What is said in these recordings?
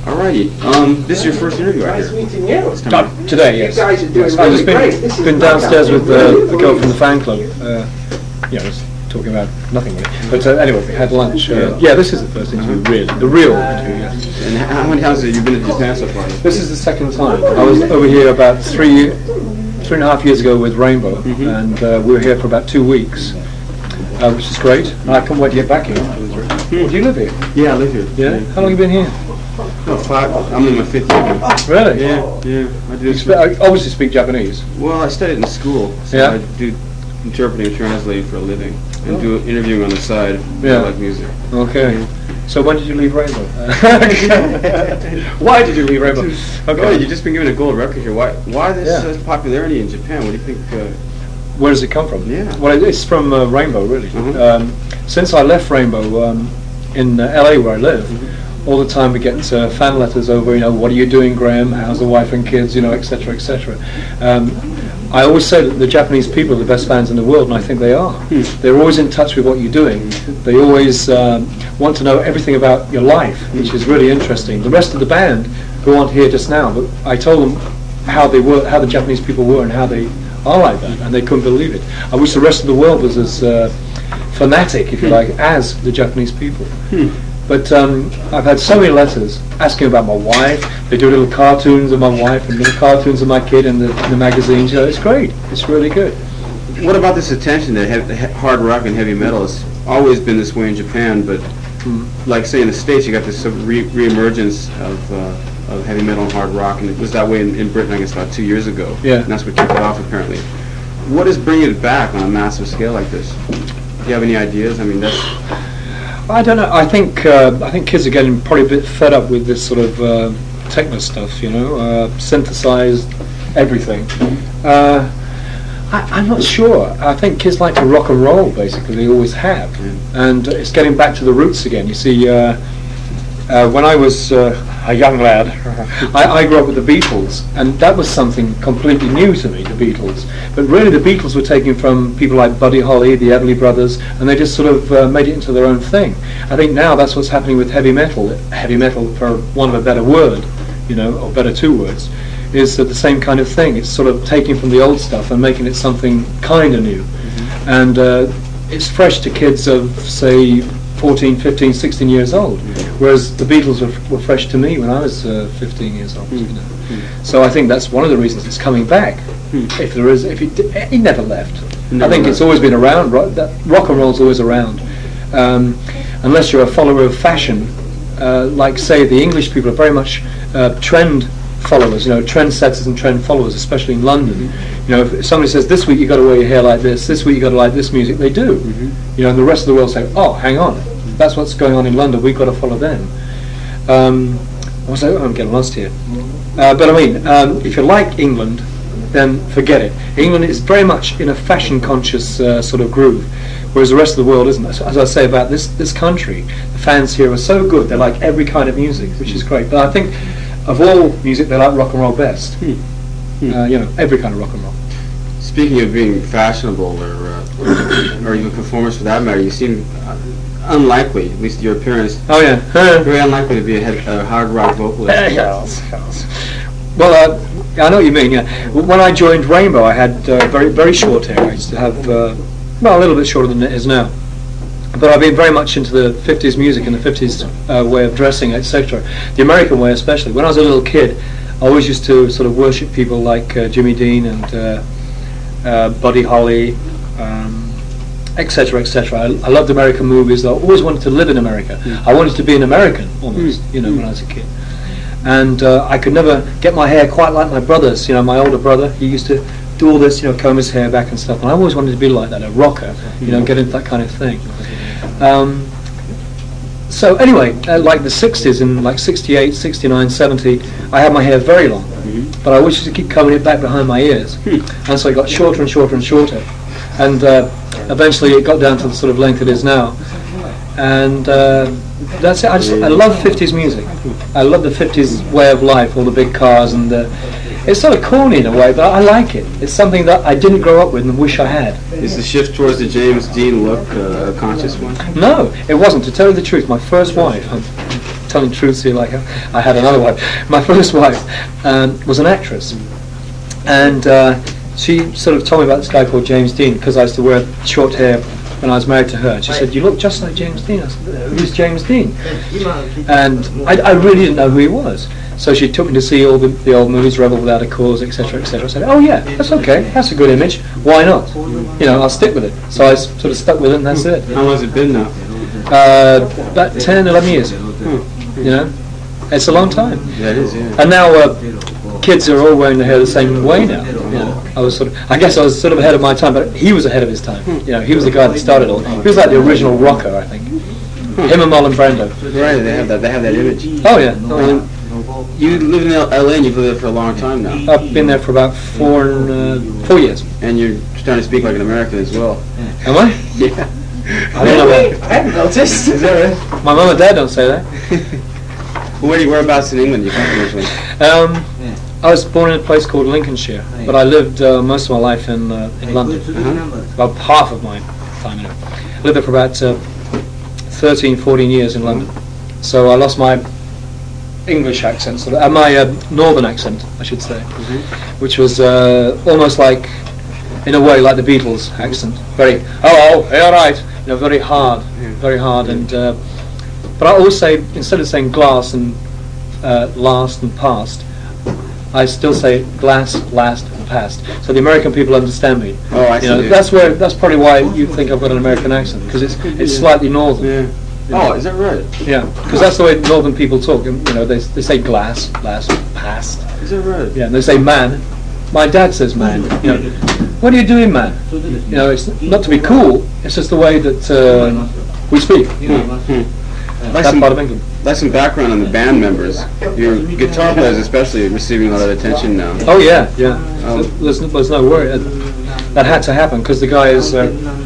Alrighty. This is your first interview, I hear. Nice meeting you. Today, yes. You guys are doing I've really just great. This is been my downstairs guy. with the girl from the fan club. Yeah, I was talking about nothing really. But anyway, we had lunch. Yeah, this is the first interview, really. The real interview, yes. And how many times have you been to Japan so far? This is the second time. I was over here about 3.5 years ago with Rainbow, and we were here for about 2 weeks, which is great. And I can't wait to get back here. Do you live here? Yeah, I live here. Yeah? How long have you been here? No, 5. I'm in my 5th year. Really? Yeah. I do. I obviously speak Japanese. Well, I studied in school, so Yeah. I do interpreting and translating for a living, and do interviewing on the side. Yeah. I like music. Okay. So when did you leave Rainbow? Why did you leave Rainbow? Okay, you've just been given a gold record here. Why this popularity in Japan? What do you think? Where does it come from? Yeah. Well, it's from Rainbow, really. Mhm. Since I left Rainbow in LA, where I live, all the time we get fan letters over, what are you doing, Graham? How's the wife and kids, etc., etc. I always say that the Japanese people are the best fans in the world, and I think they are. They're always in touch with what you're doing. They always want to know everything about your life, which is really interesting. The rest of the band who aren't here just now, but I told them how they were, how the Japanese people were, and how they are like that, and they couldn't believe it. I wish the rest of the world was as fanatic, if you like, as the Japanese people. But I've had so many letters asking about my wife. They do little cartoons of my wife and little cartoons of my kid in the magazines. It's great. It's really good. What about this attention that hard rock and heavy metal has always been this way in Japan, but like say in the States, you got this re-emergence of heavy metal and hard rock, and it was that way in Britain, I guess, about 2 years ago. Yeah. And that's what kicked it off, apparently. What is bringing it back on a massive scale like this? Do you have any ideas? I mean, that's... I don't know. I think kids are getting probably a bit fed up with this sort of techno stuff, synthesized everything. I'm not sure. I think kids like to rock and roll, basically. They always have. And it's getting back to the roots again. You see, when I was a young lad, I grew up with the Beatles, and that was something completely new to me, the Beatles. But really the Beatles were taken from people like Buddy Holly, the Everly Brothers, and they just sort of made it into their own thing. I think now that's what's happening with heavy metal. Heavy metal, for want of a better word, or better 2 words, is the same kind of thing. It's sort of taking from the old stuff and making it something kind of new. And it's fresh to kids of, say, 14, 15, 16 years old, whereas the Beatles were fresh to me when I was 15 years old. So I think that's one of the reasons it's coming back. If there is, it never left. I think it's always been around. That rock and roll's always around, unless you're a follower of fashion. Like say the English people are very much trend followers, trendsetters and trend followers, especially in London. If somebody says this week you've got to wear your hair like this week you've got to like this music, they do. And the rest of the world say, oh, hang on, that's what's going on in London, we've got to follow them. I'm getting lost here. But I mean, if you like England, then forget it. England is very much in a fashion-conscious sort of groove, whereas the rest of the world isn't. As I say about this country, the fans here are so good, they like every kind of music, which is great. But I think of all music, they like rock and roll best. Every kind of rock and roll. Speaking of being fashionable, or even performers for that matter, you seem unlikely, at least your appearance. Oh yeah, very unlikely to be a hard rock vocalist. Well, I know what you mean. Yeah, when I joined Rainbow, I had very very short hair. I used to have a little bit shorter than it is now. But I've been very much into the 50s music and the 50s way of dressing, etc. The American way especially. When I was a little kid, I always used to sort of worship people like Jimmy Dean and Buddy Holly, etc., etc. I loved American movies. I always wanted to live in America. I wanted to be an American, almost, when I was a kid. And I could never get my hair quite like my brothers. My older brother, he used to do all this, comb his hair back and stuff. And I always wanted to be like that, a rocker, get into that kind of thing. So anyway, like the 60s, in like 68, 69, 70, I had my hair very long, but I wished to keep combing it back behind my ears, and so it got shorter and shorter and shorter, and eventually it got down to the sort of length it is now. And that's it. I love 50s music. I love the 50s way of life, all the big cars, and it's sort of corny in a way, but I like it. It's something that I didn't grow up with and wish I had. Is the shift towards the James Dean look a conscious one? No, it wasn't. To tell you the truth, my first wife, I'm telling truths here like I had another wife. My first wife was an actress, and she sort of told me about this guy called James Dean, because I used to wear short hair when I was married to her. And she said, "You look just like James Dean." I said, "Who's James Dean?" And I really didn't know who he was. So she took me to see all the old movies, Rebel Without a Cause, etc., etc. I said, "Oh yeah, that's okay. That's a good image. Why not? You know, I'll stick with it." So I sort of stuck with it, and that's it. How long has it been now? About 10, 11 years. You know, it's a long time. Yeah, it is. Yeah. And now kids are all wearing their hair the same way now. You know, I guess I was sort of ahead of my time, but he was ahead of his time. You know, he was the guy that started it all. He was like the original rocker, I think. Him and Marlon Brando. Right, they have that image. Oh yeah. You live in LA and you've lived there for a long time now. I've been there for about 4 years. And you're starting to speak like an American as well. Am I? Yeah. I don't know that. I haven't noticed. Is that right? My mum and dad don't say that. Whereabouts in England you come from originally? I was born in a place called Lincolnshire, but I lived most of my life in London. About half of my time in it. I lived there for about 13, 14 years in London. So I lost my English accent, sort of, my northern accent, I should say, which was almost like, in a way, like the Beatles accent. Very, "Hello, hey, all right," you know, very hard, and. But I always say, instead of saying glass and last and past, I still say glass, last, and past. So the American people understand me. Oh, I see. You know, that's probably why you think I've got an American accent, because it's slightly northern. Yeah. Oh, is that right? Yeah, because that's the way northern people talk. You know, they say glass, last, past. Is that right? Yeah, and they say man. My dad says man. You know, what are you doing, man? You know, it's not to be cool. It's just the way that we speak. You know, that part of England. Like some background on the band members. Your guitar players, especially, receiving a lot of attention now. Oh yeah, yeah. There's no worry. That had to happen because the guy is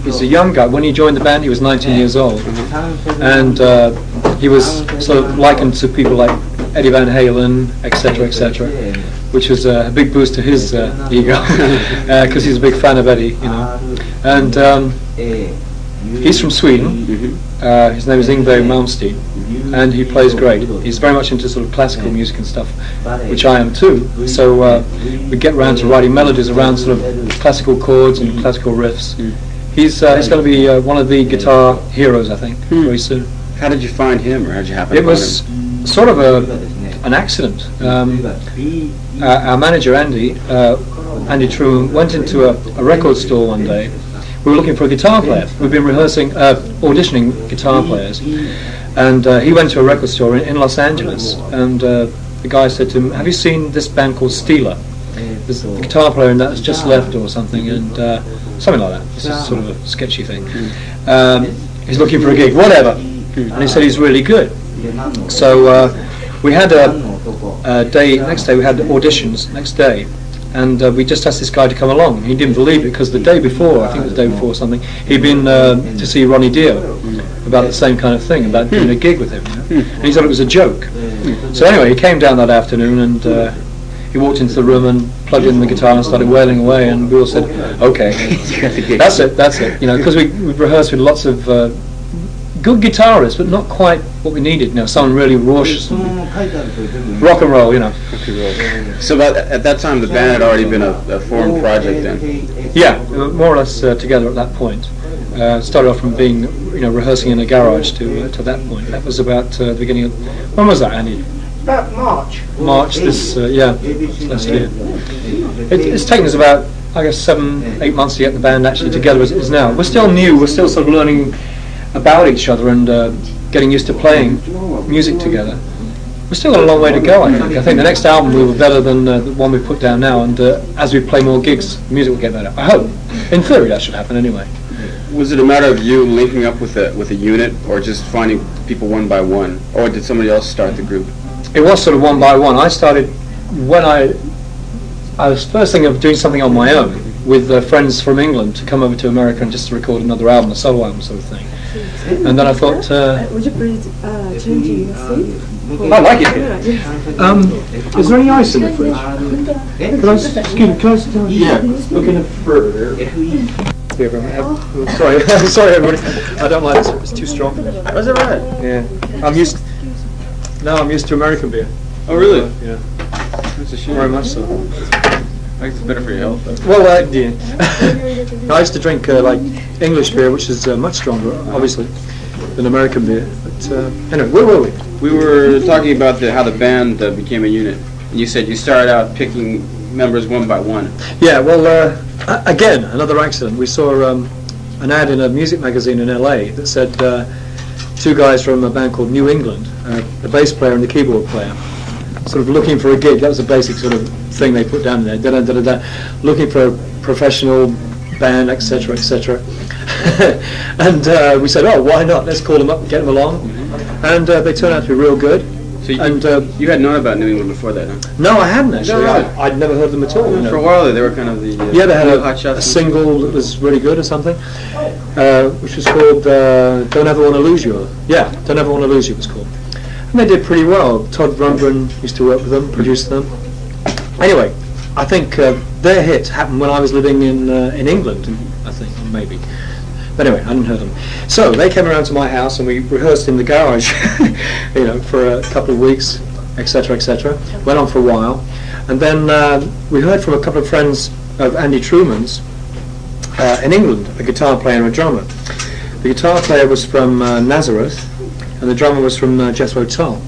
he's a young guy. When he joined the band, he was 19 years old, and he was sort of likened to people like Eddie Van Halen, etc., etc., which was a big boost to his ego because he's a big fan of Eddie, you know. And he's from Sweden. His name is Yngwie Malmsteen, and he plays great. He's very much into sort of classical music and stuff, which I am too. So we get round to writing melodies around sort of classical chords and classical riffs. He's going to be one of the guitar heroes, I think, very soon. How did you find him, or how did you happen? It was sort of an accident. Our manager Andy Truman went into a record store one day. We were looking for a guitar player. We've been rehearsing, auditioning guitar players, and he went to a record store in Los Angeles, and the guy said to him, "Have you seen this band called Steeler? There's a guitar player in that has just left or something," and something like that. It's just sort of a sketchy thing. He's looking for a gig, whatever, and he said he's really good. So we had next day we had auditions next day. And we just asked this guy to come along. He didn't believe it because the day before, I think it was the day before or something, he'd been to see Ronnie Dio about the same kind of thing, about doing a gig with him. You know? And he thought it was a joke. So anyway, he came down that afternoon and he walked into the room and plugged in the guitar and started wailing away. And we all said, "Okay, that's it." You know, because we've rehearsed with lots of good guitarists, but not quite what we needed. You know, someone really raucous, rock and roll. You know. So at that time, the band had already been a formed project then. Yeah, more or less together at that point. Started off from being, you know, rehearsing in a garage to that point. That was about the beginning of. When was that, Andy? About March. March. This last year. It's taken us about, I guess, 7-8 months to get the band actually together as it is now. We're still new. We're still sort of learning about each other and getting used to playing music together. We've still got a long way to go, I think. I think the next album will be better than the one we put down now, and as we play more gigs, the music will get better. I hope. In theory, that should happen anyway. Was it a matter of you linking up with a unit, or just finding people one by one, or did somebody else start the group? It was sort of one by one. I started when I was first thinking of doing something on my own with friends from England to come over to America and just to record another album, a solo album sort of thing. And then I thought, would you please change your seat? I like it here. Is there any ice in the fridge? Can I sit down? Yeah. Looking further. Sorry, sorry everybody. I don't like this. It's too strong. Was it right? Yeah. I'm used. No, I'm used to American beer. Oh, really? Yeah, That's a shame. very much so. I think it's better for your health, though. Well, yeah. I used to drink like English beer, which is much stronger, obviously, than American beer. But anyway, where were we? We were talking about how the band became a unit. And you said you started out picking members one by one. Yeah, well, again, another accident. We saw an ad in a music magazine in LA that said two guys from a band called New England, the bass player and the keyboard player, sort of looking for a gig. That was the basic sort of thing they put down there. Looking for a professional band, etc., etc. And we said, oh, why not? Let's call them up and get them along. Mm-hmm. And they turned out to be real good. So you had known about New England before that, huh? No, I hadn't actually. No, really? I'd never heard them at all. For a while they were kind of the yeah, they had hot shots a single that was really good or something, which was called Don't Ever Want to Lose You. Yeah, Don't Ever Want to Lose You was called. And they did pretty well. Todd Rundgren used to work with them, produced them. Anyway, I think their hit happened when I was living in England, I think, maybe. But anyway, I hadn't heard them. So they came around to my house and we rehearsed in the garage, for a couple of weeks, etc., etc. Went on for a while, and then we heard from a couple of friends of Andy Truman's in England, a guitar player and a drummer. The guitar player was from Nazareth, and the drummer was from Jethro Tull,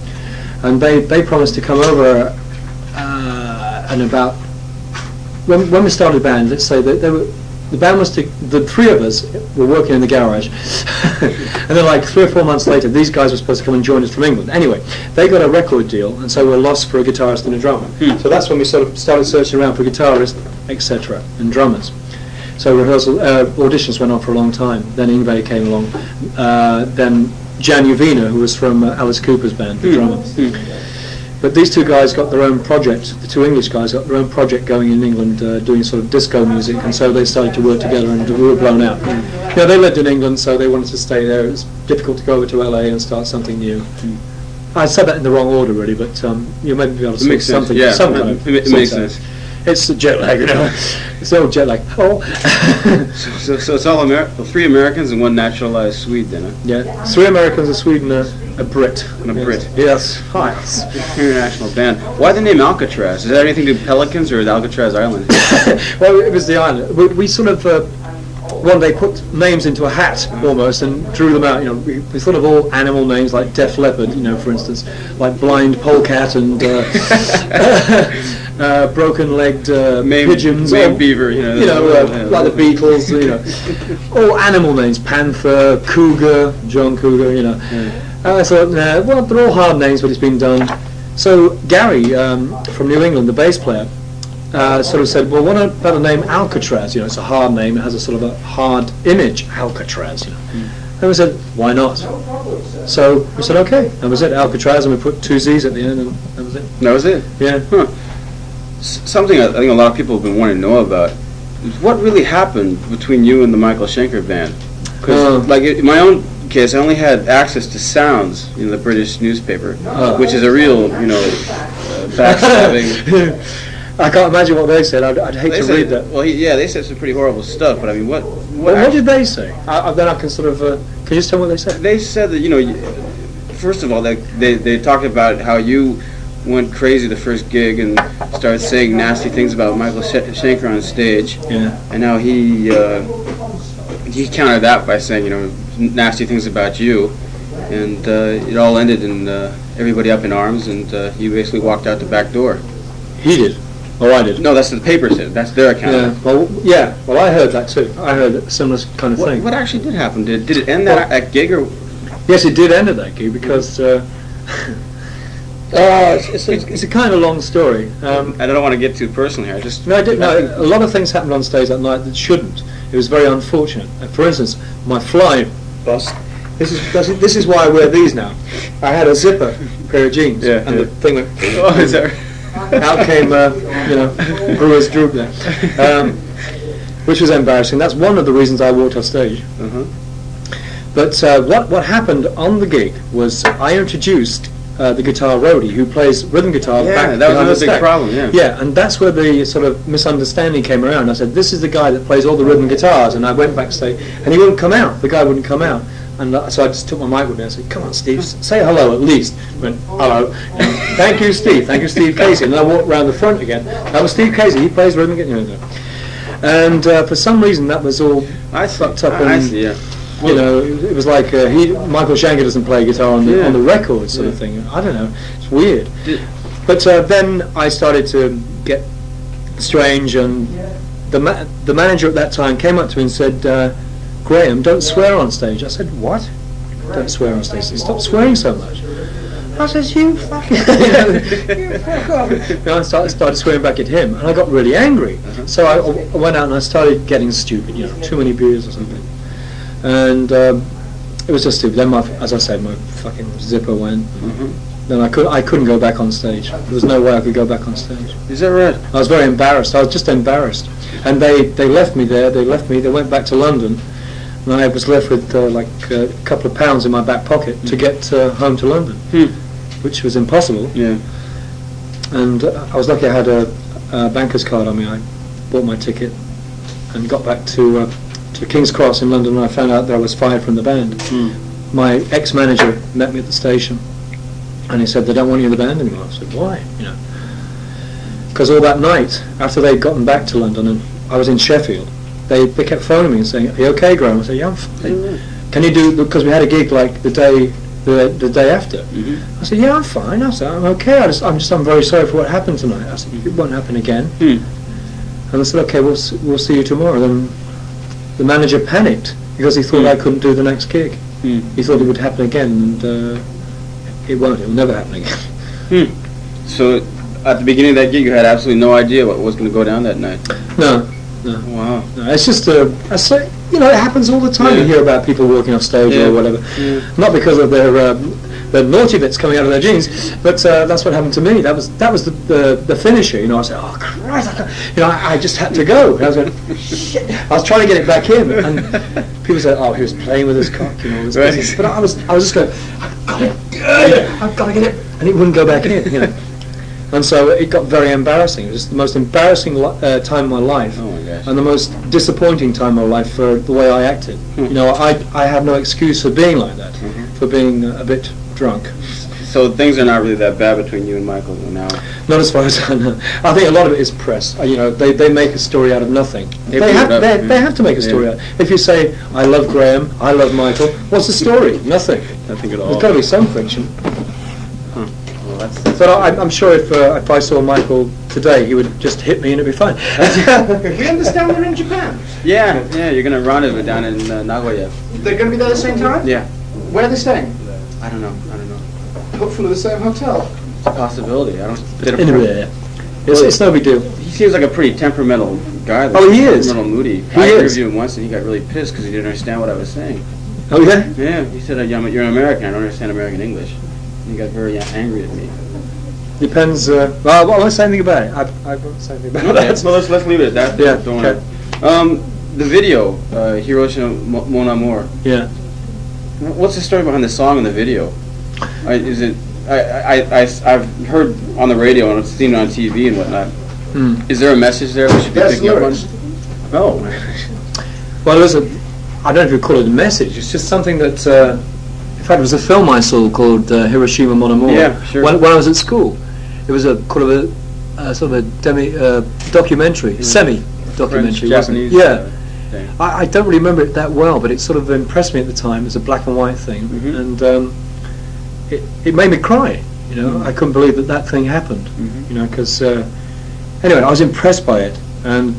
and they promised to come over and about when we started the band. Let's say that they were. The band was the three of us were working in the garage, and then like 3 or 4 months later, these guys were supposed to come and join us from England. Anyway, they got a record deal, and so we're lost for a guitarist and a drummer. So that's when we sort of started searching around for guitarists, etc., and drummers. So auditions went on for a long time. Then Ingve came along. Then Jan Uvina, who was from Alice Cooper's band, the drummer. But these two guys got their own project, the two English guys got their own project going in England, doing sort of disco music, and so they started to work together and we were blown out. Yeah, they lived in England, so they wanted to stay there. It was difficult to go over to LA and start something new. I said that in the wrong order, really, but you may be able to say something. Yeah, it makes sense. It's the jet lag, It's the old jet lag. Oh. so it's all three Americans and one naturalized Swede, then, huh? Yeah, 3 Americans, a Swede, and a Brit. And a Brit. Yes. Hi. International band. Why the name Alcatrazz? Is that anything to do with Pelicans or is Alcatrazz Island? Well, it was the island. We sort of one day put names into a hat almost and drew them out. We thought of all animal names like Def Leppard, for instance, like Blind Polecat and broken-legged pigeons, Maimed beaver, like the Beatles, all animal names, Panther, Cougar, John Cougar, I thought, well, they're all hard names, but it's been done. So Gary from New England, the bass player, sort of said, well, what about the name Alcatrazz? It's a hard name, it has a sort of a hard image, Alcatrazz. And we said, why not? So we said, okay, that was it, Alcatrazz, and we put 2 Z's at the end, and that was it. That was it? Yeah. Huh. Something I think a lot of people have been wanting to know about is what really happened between you and the Michael Schenker band. Because, in my own case, I only had access to Sounds, the British newspaper, which is a real, backstabbing. I can't imagine what they said. I'd hate to read that. Well, they said some pretty horrible stuff. But I mean, what did they say? Then I can sort of. Can you just tell me what they said? They said that first of all, they talked about how you went crazy the first gig and started saying nasty things about Michael Schenker on stage. Yeah. And now he countered that by saying nasty things about you, and it all ended in everybody up in arms, and he basically walked out the back door. He did. Oh, I did. No, that's what the paper said. That's their account. Yeah. Well, I heard that too. I heard a similar kind of thing. What actually did happen? Did it end that gig or? Yes, it did end at that gig because. It's a kind of long story. I don't want to get too personal here. A lot of things happened on stage that night that shouldn't. It was very unfortunate. For instance, my fly bust. This is why I wear these now. I had a zipper pair of jeans, and the thing went. Oh, is that? Out came, brewer's droop there, which was embarrassing. That's one of the reasons I walked off stage. But what happened on the gig was I introduced the guitar roadie who plays rhythm guitar back that was behind another the big problem. Yeah, and that's where the sort of misunderstanding came around. I said, this is the guy that plays all the rhythm guitars, and I went backstage, and he wouldn't come out. The guy wouldn't come out. And so I just took my mic with me and I said, come on, Steve, say hello at least. I went, hello. Thank you, Steve. Thank you, Steve Casey. And then I walked round the front again. That was Steve Casey. He plays rhythm again. And for some reason, that was all fucked up. I see, yeah. You know, it was like Michael Schenker doesn't play guitar on the record sort of thing. I don't know. It's weird. But then I started to get strange, and the manager at that time came up to me and said, Graham, don't swear on stage. I said, what? Don't swear on stage. He said, stop swearing so much. I said, you fucking... you fuck off. And I started swearing back at him, and I got really angry. So I went out and I started getting stupid, you know, too many beers or something. And it was just stupid. Then, as I said, my fucking zipper went. Then I couldn't go back on stage. There was no way I could go back on stage. Is that right? I was very embarrassed. I was just embarrassed. And they left me there. They went back to London. And I was left with like a couple of pounds in my back pocket to get home to London, which was impossible. Yeah. And I was lucky I had a banker's card on me. I bought my ticket and got back to King's Cross in London, and I found out that I was fired from the band. My ex-manager met me at the station, and he said, they don't want you in the band anymore. I said, why? You know, because all that night, after they'd gotten back to London, and I was in Sheffield, they kept phoning me and saying, are you okay, Graham? I said, yeah, I'm fine. Can you do, because we had a gig like the day after. I said, yeah, I'm fine. I said, I'm okay. I'm very sorry for what happened tonight. I said, it won't happen again. And I said, okay, we'll see you tomorrow. Then the manager panicked because he thought I couldn't do the next gig. He thought it would happen again, and it won't. It will never happen again. So at the beginning of that gig, you had absolutely no idea what was going to go down that night? No. Wow. No, it's just I say, you know, it happens all the time. You hear about people walking off stage or whatever. Not because of their naughty bits coming out of their jeans, but that's what happened to me. That was the finisher. You know, I said, oh Christ, you know, I just had to go. And I was going, shit. I was trying to get it back in, and people said, oh, he was playing with his cock, you know, this business. But I was just going, I've got to get it, and it wouldn't go back in, you know. And so it got very embarrassing. It was the most embarrassing time of my life, and the most disappointing time of my life for the way I acted. You know, I have no excuse for being like that, for being a bit drunk. So things are not really that bad between you and Michael now? Not as far as I know. I think a lot of it is press. You know, they make a story out of nothing. They have to make a story out. If you say, I love Graham, I love Michael, what's the story? Nothing. Nothing at all. There's got to be some fiction. But I'm sure if I saw Michael today, he would just hit me and it'd be fine. We understand they're in Japan. Yeah, you're going to rendezvous down in Nagoya. They're going to be there at the same time? Yeah. Where are they staying? I don't know. Hopefully the same hotel. It's a possibility. Anyway, it's no big deal. He seems like a pretty temperamental guy. Oh, he is. Temperamental, moody. I interviewed him once and he got really pissed because he didn't understand what I was saying. Oh, yeah? Yeah, he said, you're an American, I don't understand American English. He got very angry at me. Depends. Well, I won't say anything about it. I won't say anything about that. Well, let's leave it at that. Yeah. Okay. The video, Hiroshima Mon Amour. Yeah. What's the story behind the song and the video? I've heard on the radio and I've seen it on TV and whatnot. Is there a message there we should be picking up on? Oh. Well, I don't know if you call it a message. It's just something that. In fact, it was a film I saw called Hiroshima Mon Amour. Yeah, sure. When I was at school, it was a sort of a documentary, semi-documentary, wasn't it? Yeah. I don't really remember it that well, but it sort of impressed me at the time as a black and white thing, and it made me cry. You know, I couldn't believe that thing happened. You know, because anyway, I was impressed by it, and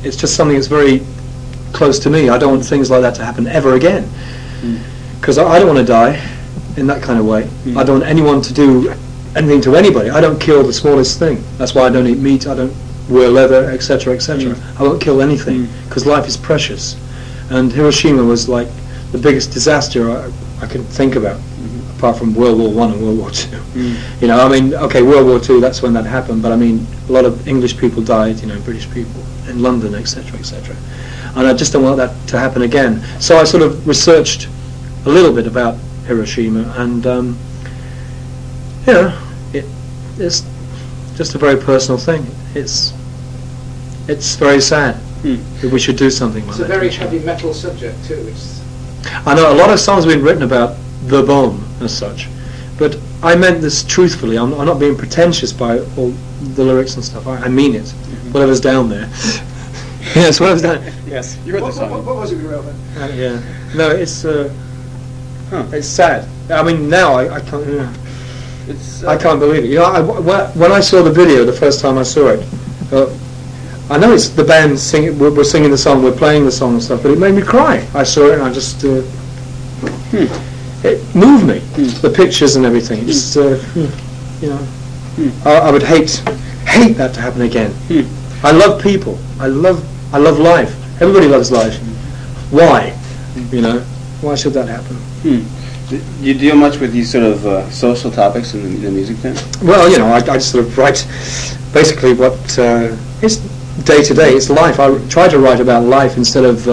it's just something that's very close to me. I don't want things like that to happen ever again. Because I don't want to die in that kind of way. I don't want anyone to do anything to anybody. I don't kill the smallest thing. That's why I don't eat meat, I don't wear leather, etc., etc. I won't kill anything, because life is precious. And Hiroshima was like the biggest disaster I can think about, apart from World War I and World War II. You know, I mean, okay, World War II, that's when that happened, but I mean, a lot of English people died, you know, British people, in London, etc., etc. And I just don't want that to happen again. So I sort of researched a little bit about Hiroshima, and you know, it's just a very personal thing. It's very sad that we should do something like that. It's a very heavy metal subject too. I know a lot of songs have been written about the bomb as such, but I meant this truthfully. I'm not being pretentious by all the lyrics and stuff. I mean it. Whatever's down there. Yes, whatever's down. Yes. You heard the song. What was it we wrote then? Yeah. No, it's sad. I mean, now I can't. I can't believe it. You know, when I saw the video the first time I saw it, I know it's the band singing. We're singing the song, we're playing the song and stuff, but it made me cry. I saw it and I just. It moved me. The pictures and everything. It's you know. I would hate that to happen again. I love people. I love life. Everybody loves life. Why? You know, why should that happen? Do you deal much with these sort of social topics in the music then? Well, you know, I just sort of write basically what it's day to day. It's life. I try to write about life instead of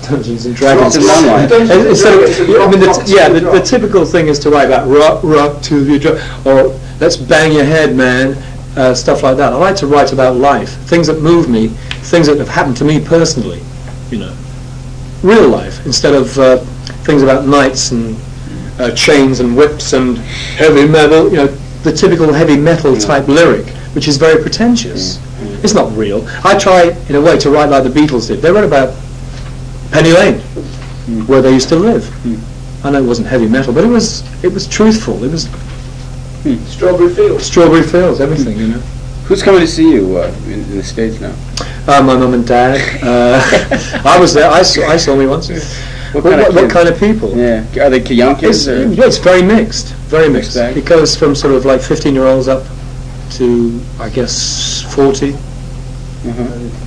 Dungeons and Dragons. The typical thing is to write about rock to the or let's bang your head, man. Stuff like that. I like to write about life, things that move me, things that have happened to me personally, you know, real life, instead of things about knights and chains and whips and heavy metal, you know, the typical heavy metal type lyric, which is very pretentious. It's not real. I try, in a way, to write like the Beatles did. They wrote about Penny Lane, where they used to live. I know it wasn't heavy metal, but it was truthful. It was Strawberry Fields. Strawberry Fields, everything, you know. Who's coming to see you in the States now? My mum and dad. I was there. I saw me once. What kind of people? Yeah, are they young kids? It's very mixed. Very mixed. Bag. It goes from sort of like 15-year-olds up to, I guess, 40. A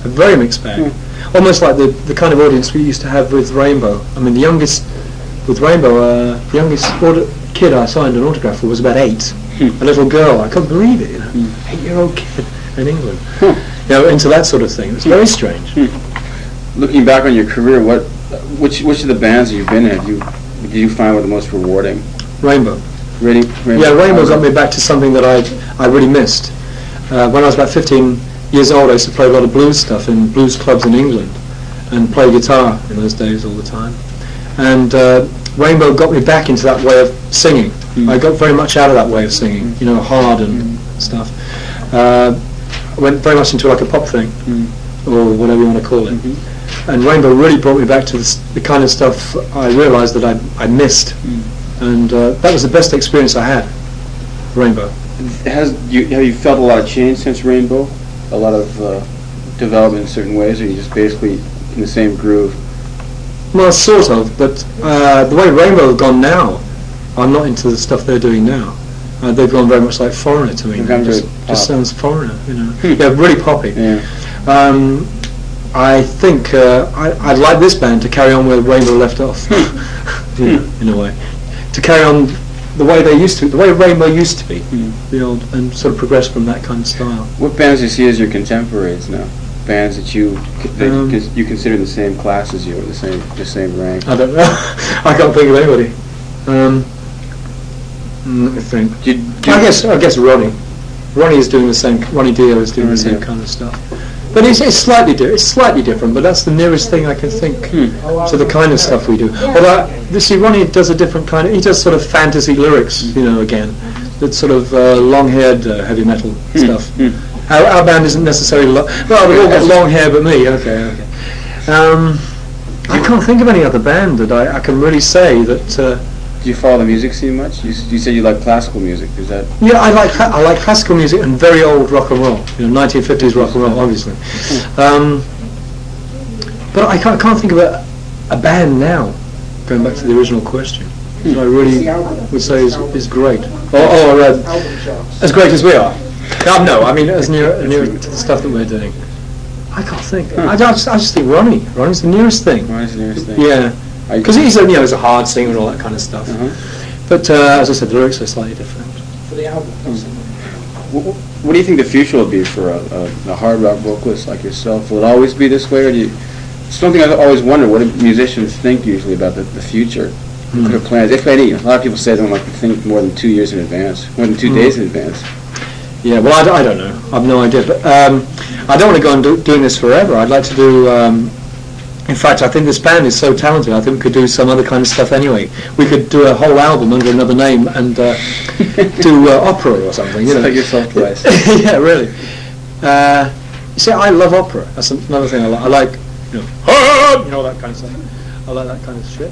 very mixed bag. Almost like the kind of audience we used to have with Rainbow. I mean, the youngest with Rainbow, the youngest kid I signed an autograph for was about 8. A little girl. I couldn't believe it. You know, 8-year-old kid in England. You know, into that sort of thing. It's very strange. Looking back on your career, which of the bands that you've been in did you find were the most rewarding? Rainbow. Really? Yeah, Rainbow got me back to something that I really missed. When I was about 15 years old, I used to play a lot of blues stuff in blues clubs in England and play guitar in those days all the time. And Rainbow got me back into that way of singing. I got very much out of that way of singing, you know, hard and stuff. Went very much into like a pop thing, or whatever you want to call it. And Rainbow really brought me back to the kind of stuff I realised that I missed. And that was the best experience I had, Rainbow. Have you felt a lot of change since Rainbow? A lot of development in certain ways, or are you just basically in the same groove? Well, sort of, but the way Rainbow have gone now, I'm not into the stuff they're doing now. They've gone very much like Foreigner to me. It just sounds Foreigner, you know. Yeah, really poppy. Yeah. I think I'd like this band to carry on where Rainbow left off, you know, in a way. To carry on the way they used to, the way Rainbow used to be, the old, and sort of progress from that kind of style. What bands do you see as your contemporaries now? Bands that you consider the same class as you, or the same rank? I don't know. I can't think of anybody. Let me think. I guess Ronnie. Ronnie is doing the same. Ronnie Dio is doing the same kind of stuff. But it's slightly different. But that's the nearest thing I can think to the kind of stuff we do. Although you see, Ronnie does a different kind of. He does sort of fantasy lyrics, you know, again. That sort of long-haired heavy metal stuff. Our band isn't necessarily well, they've all got long hair but me. Okay. I can't think of any other band that I can really say that. Do you follow the music scene much? You said you like classical music. Is that? Yeah, I like classical music and very old rock and roll. You know, 1950s rock and roll, obviously. But I can't think of a band now. Going back to the original question, that I really would say is great, or as great as we are. No, I mean as near to the stuff that we're doing. I can't think. I just think Ronnie. Ronnie's the nearest thing. Ronnie's the nearest thing. Yeah. Because he's a hard singer and all that kind of stuff. But as I said, the lyrics are slightly different for the album. What do you think the future will be for a hard rock vocalist like yourself? Will it always be this way, or do you? It's something I've always wondered. What do musicians think usually about the future? Their plans, if any. A lot of people say they don't like to think more than 2 years in advance, more than 2 days in advance. Yeah, well, I don't know. I've no idea. But I don't want to go on doing this forever. I'd like to do. In fact, I think this band is so talented, I think we could do some other kind of stuff anyway. We could do a whole album under another name and do opera or something, you know. Like yourself twice. Yeah, really. You see, I love opera. That's another thing I like. I like, you know, that kind of stuff. I like that kind of shit.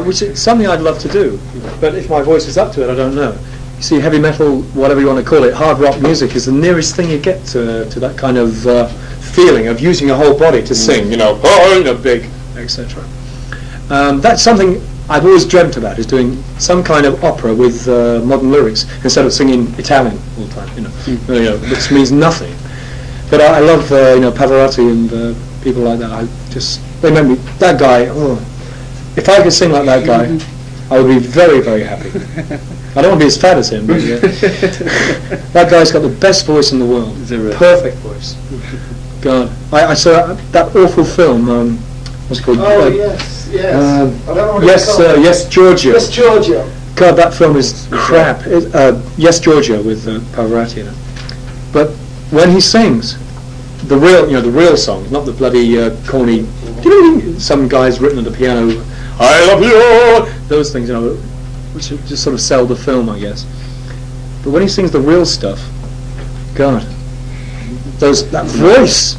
Which is something I'd love to do. But if my voice is up to it, I don't know. You see, heavy metal, whatever you want to call it, hard rock music is the nearest thing you get to that kind of feeling of using your whole body to sing, you know, big, etc. That's something I've always dreamt about, is doing some kind of opera with modern lyrics instead of singing Italian all the time, you know, which means nothing. But I love, Pavarotti and people like that. They make me, that guy, if I could sing like that guy, I would be very, very happy. I don't want to be as fat as him, but that guy's got the best voice in the world. Perfect voice. God, I saw that awful film. What's it called? Oh yes. I don't know what yes, it's called. Yes, Giorgio. Yes, Giorgio. God, that film is crap. Yes, Giorgio with Pavarotti in it. But when he sings, the real song, not the bloody corny. Some guy's written on the piano, "I love you," those things, which just sort of sell the film, I guess. But when he sings the real stuff, God, that voice.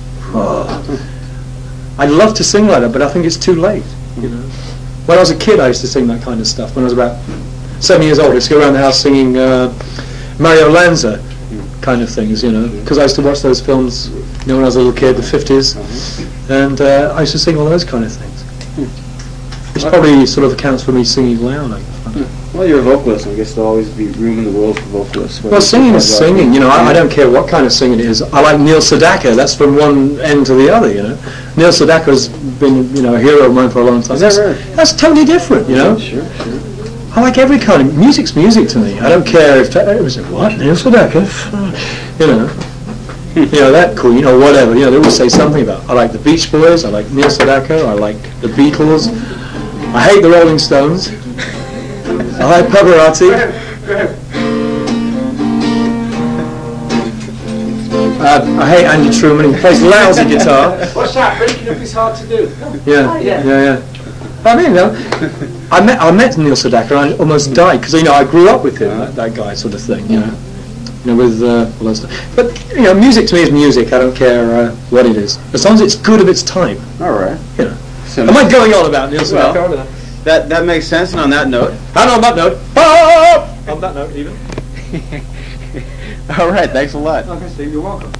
I'd love to sing like that, but I think it's too late. When I was a kid, I used to sing that kind of stuff. When I was about 7 years old, I used to go around the house singing Mario Lanza kind of things, because I used to watch those films, when I was a little kid, the 50s, and I used to sing all those kind of things. Which probably sort of accounts for me singing loud, I guess. Well, you're a vocalist. I guess there'll always be room in the world for vocalists. Well, singing is singing. I don't care what kind of singing it is. I like Neil Sedaka. That's from one end to the other. Neil Sedaka's been a hero of mine for a long time. Is that right? That's totally different. Sure. I like every kind of music's music to me. I don't care if it was what Neil Sedaka. That Queen or whatever. They always say something about. I like the Beach Boys. I like Neil Sedaka. I like the Beatles. I hate the Rolling Stones. I like Pavarotti. I hate Andy Truman. He plays lousy guitar. What's that? Breaking up is hard to do. Yeah. I mean, I met Neil Sedaka and I almost died because I grew up with him, that guy sort of thing. With all that stuff. But music to me is music. I don't care what it is, as long as it's good of its time. All right. Am I going on about Neil Sedaka? Well, that makes sense. And on that note, on that note, even. All right. Thanks a lot. Okay, Steve, you're welcome.